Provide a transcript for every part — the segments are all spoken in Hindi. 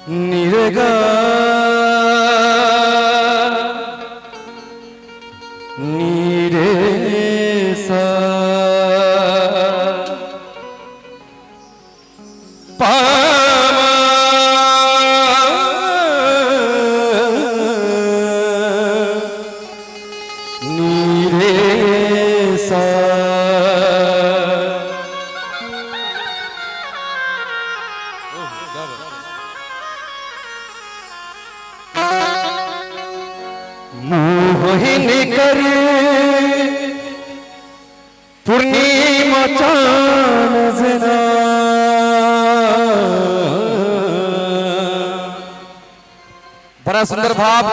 निरगा नीरे सा पामा नीरे सा मोहिन कर पूर्णिमा चांद जना बड़ा सुंदर भाव।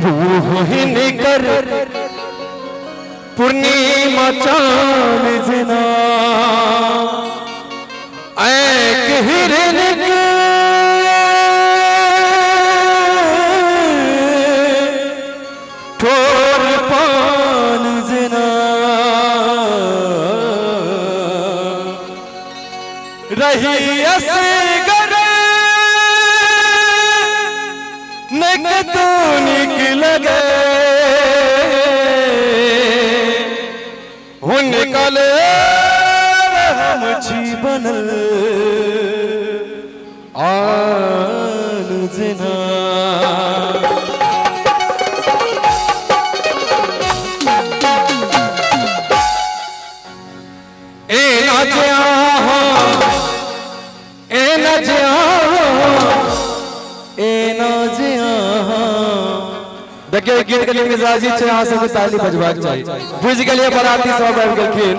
मोहिन कर पूर्णिमा चांद जना ऐक हिरन ठोर पान जना रही असगर नक तो निकल गए हो निकले हम छी बनल आन जना देखिए गीत के लिए मिजाजी छे यहाँ से ताली बजबाक चाहिए। बुझ गए बराती सब आबि गेलखिन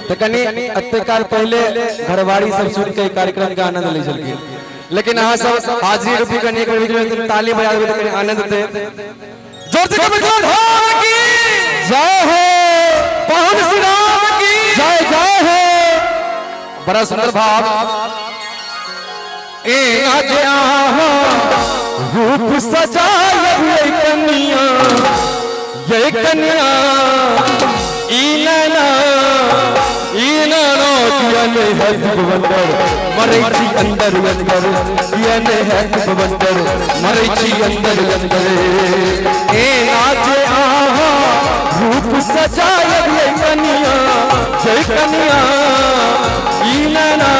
तो कनी अत्तेकाल पहले घरवाड़ी सब सुन के कार्यक्रम का आनंद ले छलखिन, लेकिन यहाँ सब हाजिरी रूपी कनी एक बीच में ताली बजाबे तो कनी आनंद दे। जोर से बजाओ धाम की जय हो, पवन श्री राम की जय जय हो। बड़ा सुंदर भाव। ए आजा रूप सजाए कन्या ये कन्या इनना कियने है भगवंतर मरैची अंदर अंदर कियने है भगवंतर मरैची अंदर अंदर। ए नाचे आहा रूप सजाए कन्या ये कन्या इनना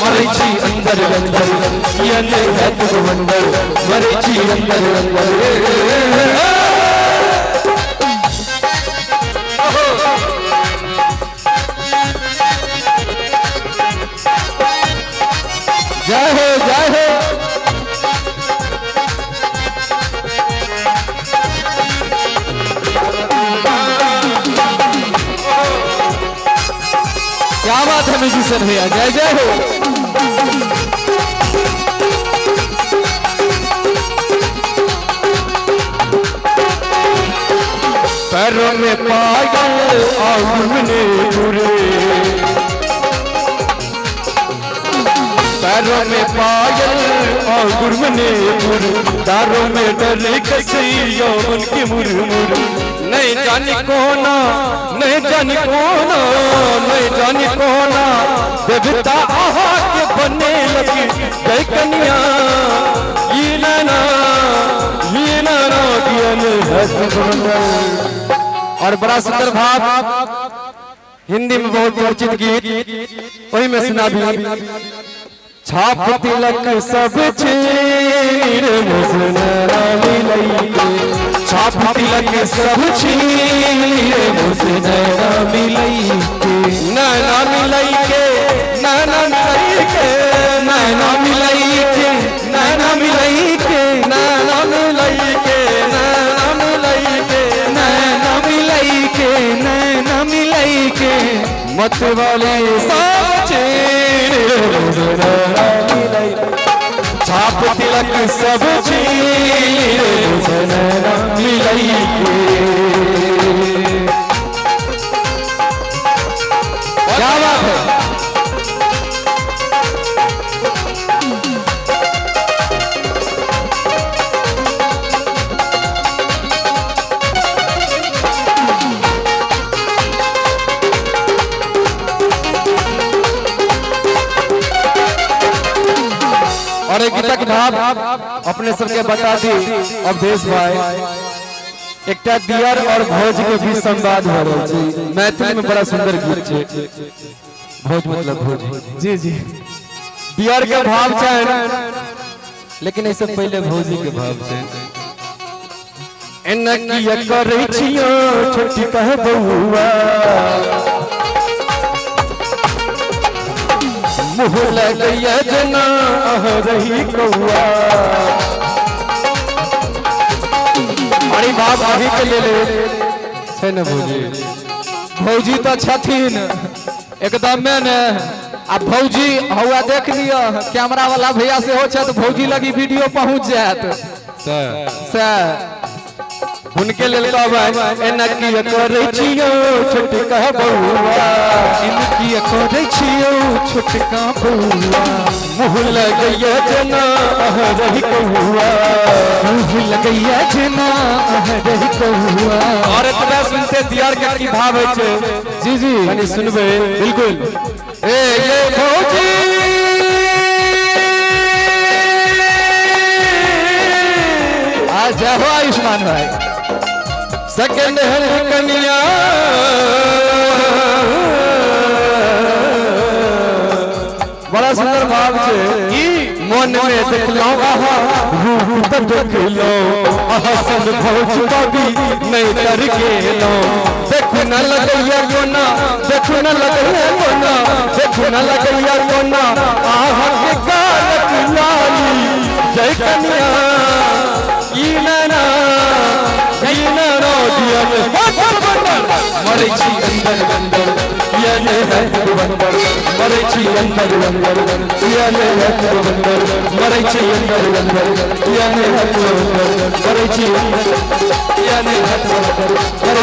मरैची अंदर अंदर कियने है भगवंतर मरैची अंदर अंदर। जय हो जय हो। क्या बात है म्यूजिशियन भैया, जय जय हो। पैरों में पायल आंगने पूरे, पैरों में पायल आंगने पूरे, दारों में डर कसैया मन के मुरमुर। नहीं जानी कोना नहीं जानी कोना नहीं जानी कोना देवता आहा के बने लगी जय कन्या ये नाना और बड़ा सुंदर भाव। हिंदी में बहुत चर्चित गीत वही में सुना भी। छाप तिलक सब छीन मुसनरा मिलई के, छाप तिलक सब छीन मुसनरा मिलई के, नैना मिलई के नैना मिलई के नैना मिलई के नैना मिलई के नैना मिलई के नैना मिलई के नैना मिलई के नैना मिलई के मत वाले सब छीन मुसनरा मिलई, छाप तिलक सब छीन मुसनरा मिलई के। क्या बात है। और एक गीतक भाव अपने सबके बता दी अवधेश भाई एक दियर और भोज के बीच संवाद हो रहा है मैथिली में बड़ा सुंदर गीत है भोज मतलब भोज जी जी दियर के भाव है लेकिन ऐसे पहले भोजी के भाव है एनकिया करे छियो छोटी कह बउआ मुँह लगैया जना रही कौआ अरे बाप अभी के ले छै न भौजी भौजी तो छथिन एकदम में ने आ भौजी हुआ देख लियो कैमरा वाला भैया से हो तो भौजी लगी वीडियो पहुंच जात सर उनके लेल एनकिया करे छियो छोटका बउआ इनकी करे छियो छोटका बउआ मुँह लगैया जना रही कौआ मुँह लगैया जना रही कौआ और इतना सुनते दियार के की भाव है जी जी यानी सुनबे बिल्कुल ए ये भौजी आ जाओ आयुष्मान भाई सेकंड हैंड कनिया बड़ा सुंदर भाव है मन में देखलो रूप तो देखलो हसन भौज बाबी नहीं डर गेलो देखो न लगैया कोना देखो न लगैया कोना देखो न लगैया कोना आह के गाल लाली जय कन्या ई नैना मरे छी अंदर अंदर ये है बंदर मरे छी अंदर अंदर ये है बंदर मरे छी अंदर अंदर ये है बंदर मरे छी अंदर ये है बंदर